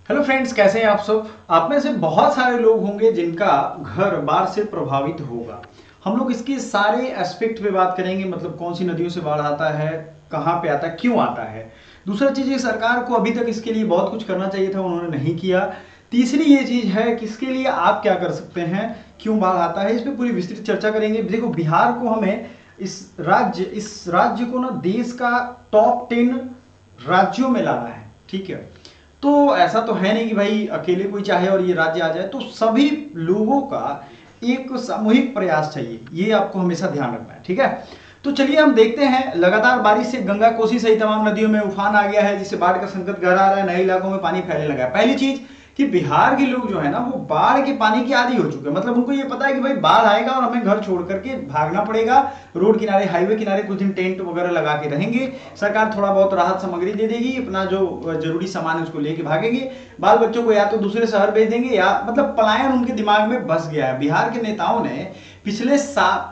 Hello friends, कैसे हैं आप सब। आप में से बहुत सारे लोग होंगे जिनका घर बाढ़ से प्रभावित होगा। हम लोग इसके सारे एस्पेक्ट पे बात करेंगे, मतलब कौन सी नदियों से बाढ़ आता है, कहाँ पे आता है, क्यों आता है। दूसरा चीज, ये सरकार को अभी तक इसके लिए बहुत कुछ करना चाहिए था, उन्होंने नहीं किया। तीसरी ये चीज है कि इसके लिए आप क्या कर सकते हैं, क्यों बाढ़ आता है, इस पर पूरी विस्तृत चर्चा करेंगे। देखो, बिहार को हमें इस राज्य को ना देश का टॉप 10 राज्यों में लाना है, ठीक है। तो ऐसा तो है नहीं कि भाई अकेले कोई चाहे और ये राज्य आ जाए, तो सभी लोगों का एक सामूहिक प्रयास चाहिए, ये आपको हमेशा ध्यान रखना है, ठीक है। तो चलिए हम देखते हैं। लगातार बारिश से गंगा, कोसी सहित तमाम नदियों में उफान आ गया है, जिससे बाढ़ का संकट गहरा आ रहा है, नए इलाकों में पानी फैलने लगा है। पहली चीज कि बिहार के लोग जो है ना, वो बाढ़ के पानी की आदी हो चुके हैं। मतलब उनको ये पता है कि भाई बाढ़ आएगा और हमें घर छोड़ करके भागना पड़ेगा। रोड किनारे, हाईवे किनारे कुछ दिन टेंट वगैरह लगा के रहेंगे। सरकार थोड़ा बहुत राहत सामग्री दे देगी, अपना जो जरूरी सामान है उसको लेके भागेंगे। बाल बच्चों को या तो दूसरे शहर भेज देंगे, या मतलब पलायन उनके दिमाग में बस गया है। बिहार के नेताओं ने पिछले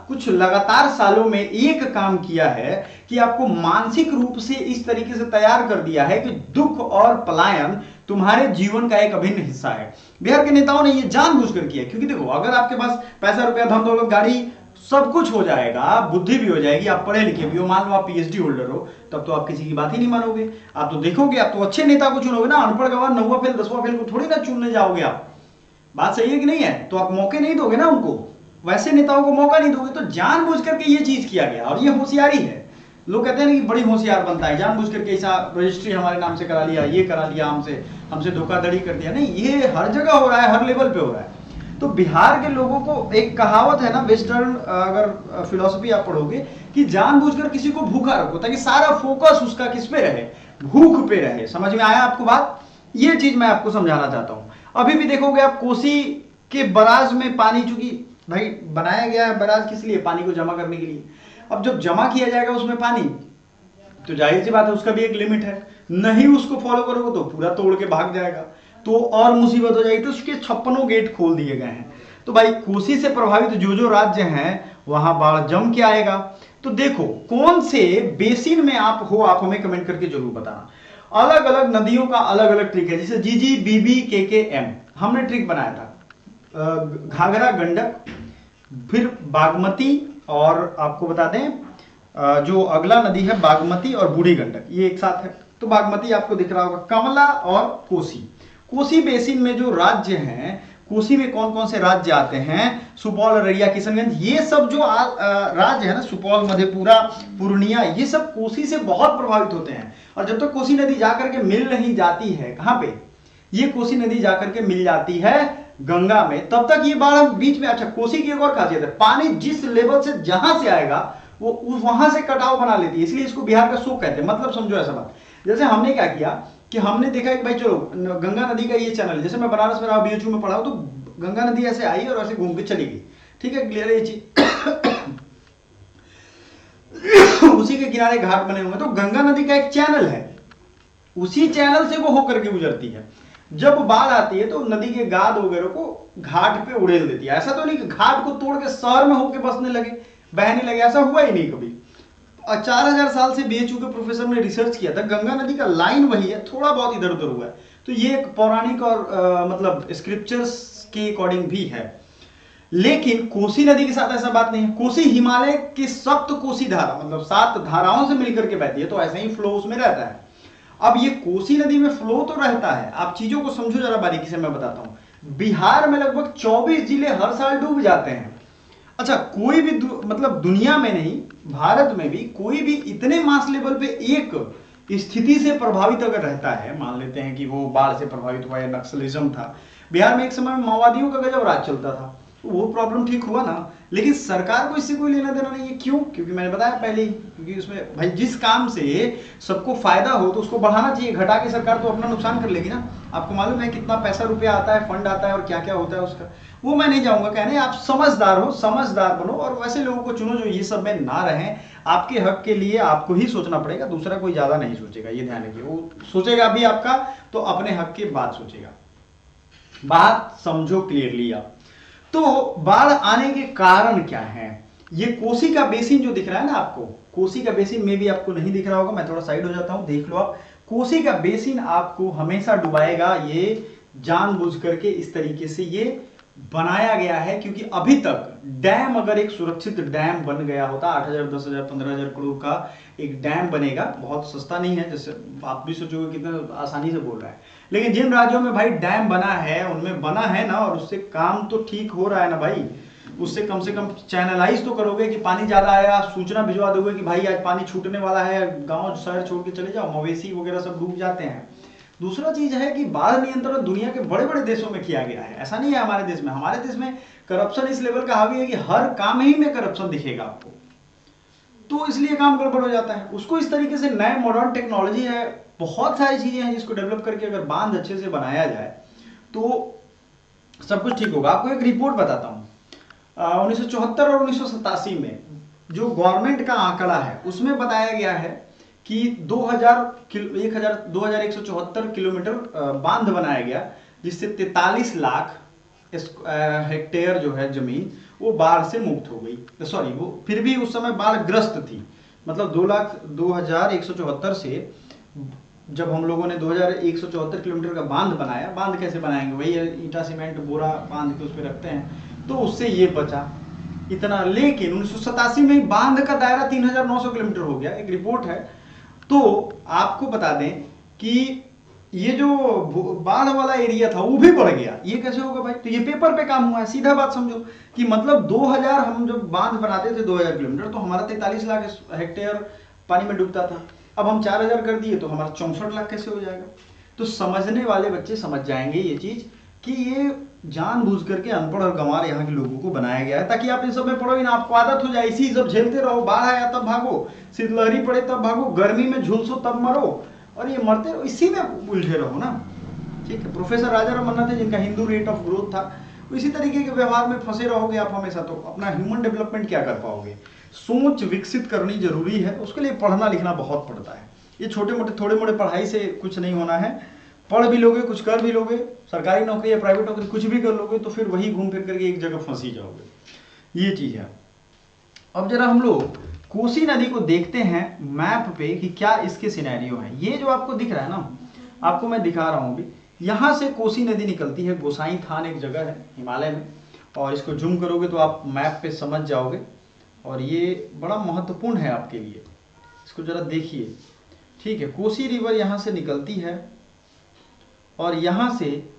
कुछ लगातार सालों में एक काम किया है कि आपको मानसिक रूप से इस तरीके से तैयार कर दिया है कि दुख और पलायन तुम्हारे जीवन का एक अभिन्न हिस्सा है। बिहार के नेताओं ने यह जानबूझकर किया, क्योंकि देखो, अगर आपके पास पैसा, रुपया, धन दौलत, गाड़ी, सब कुछ हो जाएगा, बुद्धि भी हो जाएगी, आप पढ़े लिखे भी हो, मान लो आप पीएचडी होल्डर हो, तब तो आप किसी की बात ही नहीं मानोगे। आप तो देखोगे, आप तो अच्छे नेता को चुनोगे ना, अनपढ़ गवार 9वां फेल 10वां फेल को थोड़ी ना चुनने जाओगे आप। बात सही है कि नहीं है? तो आप मौके नहीं दोगे ना उनको, वैसे नेताओं को मौका नहीं दोगे। तो जानबूझ करके ये चीज किया गया, और ये होशियारी है। लोग कहते हैं ना कि बड़ी होशियार बनता है, जानबूझ करके ऐसा रजिस्ट्री हमारे नाम से करा लिया, ये करा लिया, हमसे हमसे धोखाधड़ी कर दिया। नहीं, ये हर जगह हो रहा है, हर लेवल पे हो रहा है। तो बिहार के लोगों को एक कहावत है ना, वेस्टर्न अगर फिलोसफी आप पढ़ोगे, कि जानबूझकर किसी को भूखा रखो ताकि सारा फोकस उसका किस पे रहे, भूख पे रहे। समझ में आया आपको बात? ये चीज मैं आपको समझाना चाहता हूं। अभी भी देखोगे आप, कोसी के बराज में पानी, चूंकि भाई बनाया गया है बराज किस लिए, पानी को जमा करने के लिए। अब जब जमा किया जाएगा उसमें पानी, तो जाहिर सी बात है उसका भी एक लिमिट है। नहीं उसको फॉलो करोगे तो पूरा तोड़ के भाग जाएगा, तो और मुसीबत हो जाएगी। तो उसके 56 गेट खोल दिए गए हैं। तो भाई कोसी से प्रभावित जो जो राज्य हैं वहां बाढ़ जम के आएगा। तो देखो कौन से बेसिन में आप हो, आप हमें कमेंट करके जरूर बताना। अलग अलग नदियों का अलग अलग ट्रिक है, जैसे जीजी, बीबी, के एम हमने ट्रिक बनाया था। घाघरा, गंडक, फिर बागमती, और आपको बता दें जो अगला नदी है बागमती और बूढ़ी गंडक, ये एक साथ है। तो बागमती आपको दिख रहा होगा, कमला और कोसी। कोसी बेसिन में जो राज्य हैं, कोसी में कौन कौन से राज्य आते हैं, सुपौल, अररिया, किशनगंज, ये सब जो राज्य है ना, सुपौल, मधेपुरा, पूर्णिया, ये सब कोसी से बहुत प्रभावित होते हैं। और जब तक कोसी नदी जाकर के मिल नहीं जाती है, कहां पे, ये कोसी नदी जाकर के मिल जाती है गंगा में, तब तक ये बाढ़ बीच में। अच्छा, कोसी की एक और खासियत है, पानी जिस लेवल से जहां से आएगा वो वहां से कटाव बना लेती है, इसलिए इसको बिहार का शोक कहते हैं। मतलब समझो ऐसा बात, जैसे हमने क्या किया कि हमने देखा कि भाई चलो गंगा नदी का ये चैनल, जैसे मैं बनारस में रहा, बीएचयू में पढ़ा हूं, तो गंगा नदी ऐसे आई और ऐसे घूम के चली गई, ठीक है, क्लियर है ये चीज। उसी के किनारे घाट बने हुए, तो गंगा नदी का एक चैनल है, उसी चैनल से वो होकर के गुजरती है। जब बाढ़ आती है तो नदी के गाद वगैरह को घाट पे उड़ेल देती है। ऐसा तो नहीं कि घाट को तोड़ के शहर में होके बसने लगे, बहने लगे, ऐसा हुआ ही नहीं कभी। 4000 साल से बीएचयू के प्रोफेसर ने रिसर्च किया था, गंगा नदी का लाइन वही है, थोड़ा बहुत इधर उधर हुआ है। तो ये एक पौराणिक और मतलब स्क्रिप्चर्स के अकॉर्डिंग भी है। लेकिन कोसी नदी के साथ ऐसा बात नहीं है। कोसी हिमालय की सप्त कोसी धारा, मतलब 7 धाराओं से मिलकर के बहती है, तो ऐसा ही फ्लो उसमें रहता है। अब ये कोसी नदी में फ्लो तो रहता है, आप चीजों को समझो जरा बारीकी से, मैं बताता हूं। बिहार में लगभग 24 जिले हर साल डूब जाते हैं। अच्छा, कोई भी मतलब दुनिया में नहीं, भारत में भी कोई भी इतने मास लेवल पे एक स्थिति से प्रभावित अगर रहता है, मान लेते हैं कि वो बाढ़ से प्रभावित हुआ या नक्सलिज्म था, बिहार में एक समय में माओवादियों का गजब राज चलता था, वो प्रॉब्लम ठीक हुआ ना। लेकिन सरकार को इससे कोई लेना देना नहीं है। क्यों? क्योंकि मैंने बताया पहले ही, क्योंकि उसमें भाई जिस काम से सबको फायदा हो तो उसको बढ़ाना चाहिए, घटा के सरकार तो अपना नुकसान कर लेगी ना। आपको मालूम है कितना पैसा रुपया आता है, फंड आता है, और क्या क्या होता है उसका, वो मैं नहीं जाऊंगा कहने। आप समझदार हो, समझदार बनो, और वैसे लोगों को चुनो जो ये सब में ना रहें। आपके हक के लिए आपको ही सोचना पड़ेगा, दूसरा कोई ज्यादा नहीं सोचेगा, ये ध्यान रखिए। वो सोचेगा भी आपका तो अपने हक की बात सोचेगा। बात समझो क्लियरली आप। तो बाढ़ आने के कारण क्या है? ये कोसी का बेसिन जो दिख रहा है ना आपको, कोसी का बेसिन में भी आपको नहीं दिख रहा होगा, मैं थोड़ा साइड हो जाता हूं, देख लो आप। कोसी का बेसिन आपको हमेशा डुबाएगा, ये जानबूझ करके इस तरीके से ये बनाया गया है, क्योंकि अभी तक डैम, अगर एक सुरक्षित डैम बन गया होता, 8,000, 10,000, 15,000 करोड़ का एक डैम बनेगा, बहुत सस्ता नहीं है, जैसे आप भी सोचोगे कितना आसानी से बोल रहा है, लेकिन जिन राज्यों में भाई डैम बना है उनमें बना है ना, और उससे काम तो ठीक हो रहा है ना भाई, उससे कम चैनलाइज तो करोगे कि पानी ज्यादा आया, सूचना भिजवा दोगे कि भाई आज पानी छूटने वाला है, गांव शहर छोड़ के चले जाओ, मवेशी वगैरह सब डूब जाते हैं। दूसरा चीज है कि बाढ़ नियंत्रण दुनिया के बड़े बड़े देशों में किया गया है, ऐसा नहीं है हमारे देश में। हमारे देश में करप्शन इस लेवल का हावी है कि हर काम ही में करप्शन दिखेगा आपको, तो इसलिए काम गड़बड़ हो जाता है। उसको इस तरीके से नए मॉडर्न टेक्नोलॉजी है, बहुत सारी चीजें हैं जिसको डेवलप करके अगर बांध अच्छे से बनाया जाए तो सब कुछ ठीक होगा। आपको एक रिपोर्ट बताता हूँ, 1974 और 1987 में जो गवर्नमेंट का आंकड़ा है उसमें बताया गया है कि 2174 किलोमीटर बांध बनाया गया, जिससे 43 लाख हेक्टेयर जो है जमीन वो बाढ़ से मुक्त हो गई। सॉरी, वो फिर भी उस समय बाढ़ ग्रस्त थी, मतलब 2,0174 से जब हम लोगों ने 2,174 किलोमीटर का बांध बनाया, बांध कैसे बनाएंगे, वही ईटा सीमेंट बोरा बांध के उस पर रखते हैं, तो उससे ये बचा इतना। लेकिन 1987 में बांध का दायरा 3,900 किलोमीटर हो गया, एक रिपोर्ट है। तो आपको बता दें कि ये जो बाढ़ वाला एरिया था वो भी बढ़ गया। ये कैसे होगा भाई? तो ये पेपर पे काम हुआ है, सीधा बात समझो कि मतलब 2000 हम जब बांध बनाते थे 2000 किलोमीटर, तो हमारा 43 लाख हेक्टेयर पानी में डूबता था। अब हम 4000 कर दिए तो हमारा 64 लाख कैसे हो जाएगा? तो समझने वाले बच्चे समझ जाएंगे ये चीज कि ये जानबूझ करके अनपढ़ और गंवार यहाँ के लोगों को बनाया गया है, ताकि आप इन सब में पढ़ो ही ना, आपको आदत हो जाए, इसी सब झेलते रहो। बाढ़ आया तब भागो, शीतलहरी पड़े तब भागो, गर्मी में झुलसो तब मरो, और ये मरते रहो, इसी में उलझे रहो ना। ठीक है, प्रोफेसर राजा रमन्ना थे जिनका हिंदू रेट ऑफ ग्रोथ था, इसी तरीके के व्यवहार में फंसे रहोगे आप हमेशा, तो अपना ह्यूमन डेवलपमेंट क्या कर पाओगे? सोच विकसित करनी जरूरी है, उसके लिए पढ़ना लिखना बहुत पड़ता है। ये छोटे मोटे थोड़े मोटे पढ़ाई से कुछ नहीं होना है, पढ़ भी लोगे, कुछ कर भी लोगे, सरकारी नौकरी या प्राइवेट नौकरी कुछ भी कर लोगे, तो फिर वही घूम फिर करके एक जगह फंसी जाओगे। ये चीज है। अब जरा हम लोग कोसी नदी को देखते हैं मैप पे कि क्या इसके सिनेरियो हैं। ये जो आपको दिख रहा है ना, आपको मैं दिखा रहा हूँ अभी, यहाँ से कोसी नदी निकलती है, गोसाई थान एक जगह है हिमालय में, और इसको जूम करोगे तो आप मैप पे समझ जाओगे, और ये बड़ा महत्वपूर्ण है आपके लिए, इसको जरा देखिए। ठीक है, कोसी रिवर यहाँ से निकलती है, और यहाँ से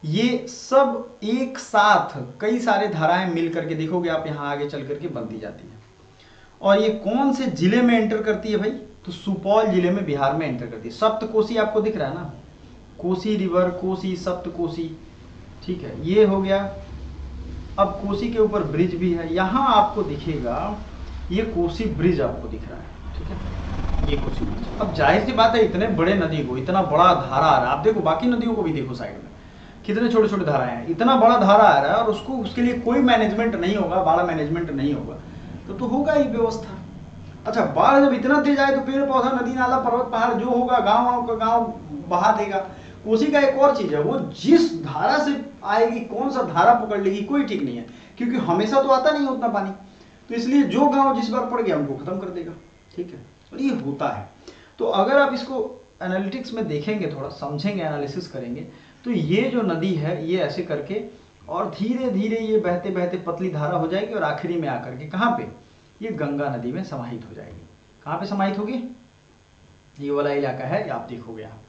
ये सब एक साथ कई सारे धाराएं मिल करके, देखोगे आप यहाँ आगे चल करके बनती जाती है। और ये कौन से जिले में एंटर करती है भाई? तो सुपौल जिले में, बिहार में एंटर करती है। सप्त कोसी आपको दिख रहा है ना, कोसी रिवर, कोसी, सप्त कोसी। ठीक है, ये हो गया। अब कोसी के ऊपर ब्रिज भी है, यहाँ आपको दिखेगा ये कोसी ब्रिज आपको दिख रहा है। ठीक है, ये कोसी ब्रिज। अब जाहिर सी बात है, इतने बड़े नदी को इतना बड़ा धारा आ रहा है, आप देखो बाकी नदियों को भी देखो साइड में कितने छोटे छोटे धाराएं हैं, इतना बड़ा धारा आ रहा है, और उसको उसके लिए कोई मैनेजमेंट नहीं होगा, बड़ा मैनेजमेंट नहीं होगा, तो होगा ही व्यवस्था। अच्छा, बाढ़ जब इतना तेज आए तो पेड़ पौधा, नदी नाला, पर्वत पहाड़ जो होगा, गांव का गांव बहा देगा। कोसी का एक और चीज है, वो जिस धारा से आएगी, कौन सा धारा पकड़ लेगी कोई ठीक नहीं है, क्योंकि हमेशा तो आता नहीं उतना पानी, तो इसलिए जो गांव जिस बार पड़ गया उनको खत्म कर देगा। ठीक है, और ये होता है। तो अगर आप इसको एनालिटिक्स में देखेंगे, थोड़ा समझेंगे, एनालिसिस करेंगे, तो ये जो नदी है ये ऐसे करके और धीरे धीरे ये बहते बहते पतली धारा हो जाएगी, और आखिरी में आकर के कहाँ पे? ये गंगा नदी में समाहित हो जाएगी। कहाँ पे समाहित होगी? ये वाला इलाका है, आप देखोगे यहाँ।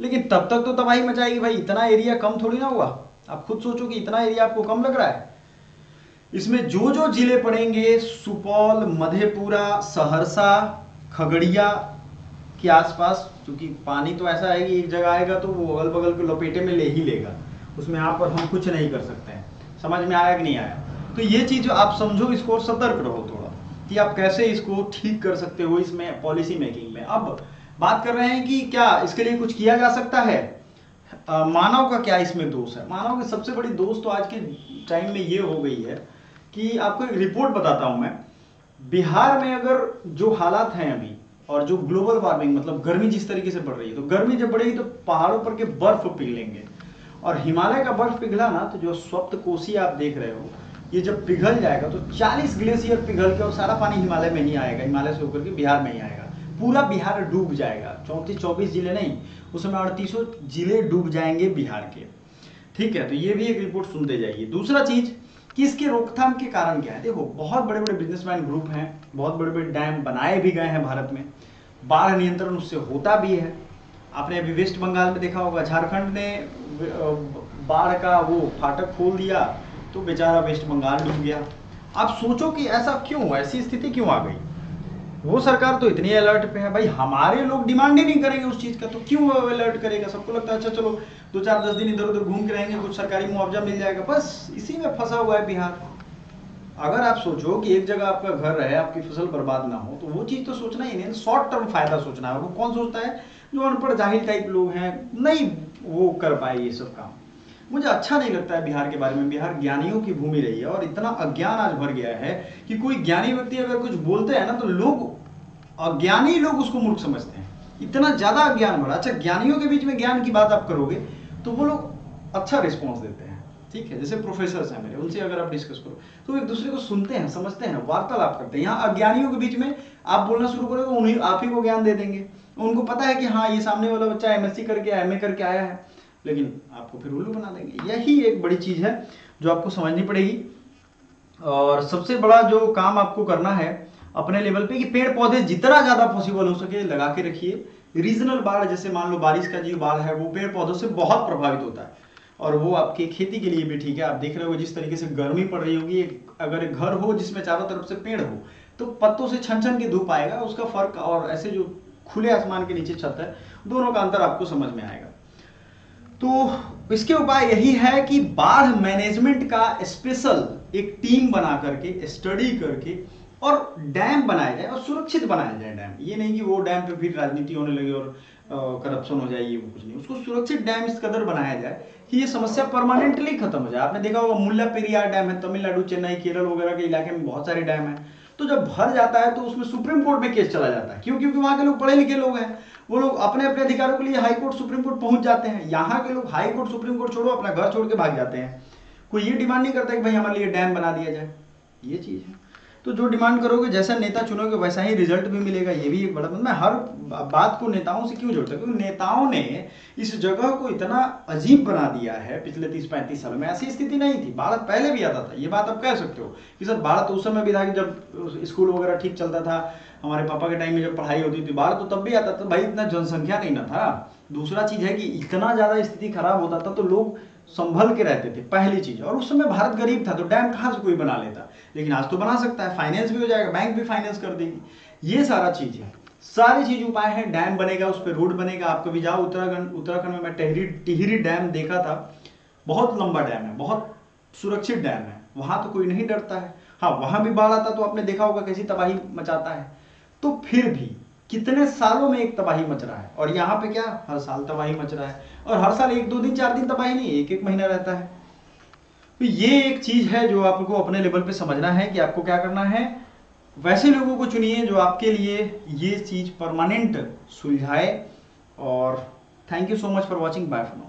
लेकिन तब तक तो तबाही मचाएगी भाई, इतना एरिया कम थोड़ी ना हुआ। आप खुद सोचो कि इतना एरिया आपको कम लग रहा है। इसमें जो जो जिले पड़ेंगे, सुपौल, मधेपुरा, सहरसा, खगड़िया के आसपास, क्योंकि पानी तो ऐसा है कि एक जगह आएगा तो वो अगल बगल के लपेटे में ले ही लेगा, उसमें आप और हम कुछ नहीं कर सकते हैं। समझ में आया कि नहीं आया? तो ये चीज आप समझो इसको, सतर्क रहो थोड़ा कि आप कैसे इसको ठीक कर सकते हो इसमें पॉलिसी मेकिंग में। अब बात कर रहे हैं कि क्या इसके लिए कुछ किया जा सकता है? मानव का क्या इसमें दोष है? मानव की सबसे बड़ी दोष तो आज के टाइम में ये हो गई है कि आपको एक रिपोर्ट बताता हूं मैं। बिहार में अगर जो हालात हैं अभी, और जो ग्लोबल वार्मिंग मतलब गर्मी जिस तरीके से बढ़ रही है, तो गर्मी जब बढ़ेगी तो पहाड़ों पर के बर्फ पिघलेंगे, और हिमालय का बर्फ पिघला ना, तो जो सप्त कोसी आप देख रहे हो, ये जब पिघल जाएगा तो 40 ग्लेशियर पिघल के और सारा पानी हिमालय में ही आएगा, हिमालय से होकर के बिहार में ही आएगा। पूरा बिहार डूब जाएगा। 34-24 जिले नहीं, उसमें 38 जिले डूब जाएंगे बिहार के। ठीक है, तो ये भी एक रिपोर्ट सुनते जाइए। दूसरा चीज कि इसके रोकथाम के कारण क्या है। देखो, बहुत बड़े बड़े बिजनेसमैन ग्रुप हैं, बहुत बड़े बड़े डैम बनाए भी गए हैं भारत में, बाढ़ नियंत्रण उससे होता भी है। आपने अभी वेस्ट बंगाल में देखा होगा, झारखंड ने बाढ़ का वो फाटक खोल दिया तो बेचारा वेस्ट बंगाल डूब गया। आप सोचो कि ऐसा क्यों, ऐसी स्थिति क्यों आ गई। वो सरकार तो इतनी अलर्ट पे है, भाई हमारे लोग डिमांड ही नहीं करेंगे उस चीज का, तो क्यों वो अलर्ट करेगा। सबको लगता है अच्छा चलो 2-4-10 दिन इधर उधर घूम के रहेंगे, कुछ सरकारी मुआवजा मिल जाएगा, बस इसी में फंसा हुआ है बिहार। अगर आप सोचो कि एक जगह आपका घर रहे, आपकी फसल बर्बाद ना हो, तो वो चीज तो सोचना ही नहीं, शॉर्ट टर्म फायदा सोचना है। वो कौन सोचता है, जो अनपढ़ जाहिल टाइप लोग हैं, नहीं वो कर पाए ये सब काम। मुझे अच्छा नहीं लगता है बिहार के बारे में। बिहार ज्ञानियों की भूमि रही है और इतना अज्ञान आज भर गया है कि कोई ज्ञानी व्यक्ति अगर कुछ बोलते हैं ना तो लोग, अज्ञानी लोग उसको मूर्ख समझते हैं। इतना ज्यादा अज्ञान भरा। अच्छा, ज्ञानियों के बीच में ज्ञान की बात आप करोगे तो वो लोग अच्छा रिस्पॉन्स देते हैं। ठीक है, जैसे प्रोफेसर हैं मेरे, उनसे अगर आप डिस्कस करो तो एक दूसरे को सुनते हैं, समझते हैं, वार्तालाप करते हैं। यहाँ अज्ञानियों के बीच में आप बोलना शुरू करोगे, उन्हीं आप ही को ज्ञान दे देंगे। उनको पता है कि हाँ ये सामने वाला बच्चा एमएससी करके एमए करके आया है, लेकिन आपको फिर उल्लू बना देंगे। यही एक बड़ी चीज है जो आपको समझनी पड़ेगी। और सबसे बड़ा जो काम आपको करना है अपने लेवल पे कि पेड़ पौधे जितना ज्यादा पॉसिबल हो सके लगा के रखिए। रीजनल बाढ़, जैसे मान लो बारिश का जो बाढ़ है वो पेड़ पौधों से बहुत प्रभावित होता है, और वो आपकी खेती के लिए भी ठीक है। आप देख रहे हो जिस तरीके से गर्मी पड़ रही होगी, अगर एक घर हो जिसमें चारों तरफ से पेड़ हो तो पत्तों से छन छन के धूप आएगा, उसका फर्क और ऐसे जो खुले आसमान के नीचे छत है, दोनों का अंतर आपको समझ में आएगा। तो इसके उपाय यही है कि बाढ़ मैनेजमेंट का स्पेशल एक टीम बना करके, स्टडी करके, और डैम बनाया जाए और सुरक्षित बनाया जाए डैम। ये नहीं कि वो डैम पे फिर राजनीति होने लगे और करप्शन हो जाए, ये वो कुछ नहीं। उसको सुरक्षित डैम इस कदर बनाया जाए कि ये समस्या परमानेंटली खत्म हो जाए। आपने देखा होगा मुल्ला पेरियार डैम है, तमिलनाडु, चेन्नई, केरल वगैरह के इलाके में बहुत सारे डैम है। तो जब भर जाता है तो उसमें सुप्रीम कोर्ट में केस चला जाता है। क्यों? क्योंकि वहां के लोग पढ़े लिखे लोग हैं, वो लोग अपने अपने अधिकारों के लिए हाई कोर्ट सुप्रीम कोर्ट पहुंच जाते हैं। यहाँ के लोग हाई कोर्ट सुप्रीम कोर्ट छोड़ो, अपना घर छोड़ के भाग जाते हैं। कोई ये डिमांड नहीं करता कि भाई हमारे लिए डैम बना दिया जाए। ये चीज है। तो जो डिमांड करोगे, जैसा नेता चुनोगे, वैसा ही रिजल्ट भी मिलेगा। ये भी एक बड़ा, मैं हर बात को नेताओं से क्यों जोड़ता हूं, क्योंकि नेताओं ने इस जगह को इतना अजीब बना दिया है पिछले 30-35 सालों में। ऐसी स्थिति नहीं थी, बाढ़ पहले भी आता था। ये बात आप कह सकते हो कि सर बाढ़ तो उस समय भी था कि जब स्कूल वगैरह ठीक चलता था, हमारे पापा के टाइम में जब पढ़ाई होती थी, बाढ़ तो तब भी आता था। भाई इतना जनसंख्या नहीं ना था। दूसरा चीज है कि इतना ज्यादा स्थिति खराब होता था तो लोग संभल के रहते थे, पहली चीज। और उस समय भारत गरीब था तो डैम कहां से कोई बना लेता, लेकिन आज तो बना सकता है, फाइनेंस भी हो जाएगा, बैंक भी फाइनेंस कर देगी। ये सारा चीज है, सारी चीज उपाय है। डैम बनेगा, उस पर रोड बनेगा। आप कभी जाओ उत्तराखंड में, मैं टिहरी डैम देखा था, बहुत लंबा डैम है, बहुत सुरक्षित डैम है, वहां तो कोई नहीं डरता है। हाँ, वहां भी बाढ़ आता तो आपने देखा होगा कैसी तबाही मचाता है। तो फिर भी कितने सालों में एक तबाही मच रहा है, और यहाँ पे क्या हर साल तबाही मच रहा है, और हर साल 1-2 दिन 4 दिन तबाही नहीं, 1-1 महीना रहता है। तो ये एक चीज है जो आपको अपने लेवल पे समझना है कि आपको क्या करना है। वैसे लोगों को चुनिए जो आपके लिए ये चीज परमानेंट सुलझाए। और thank you so much for watching, bye for now.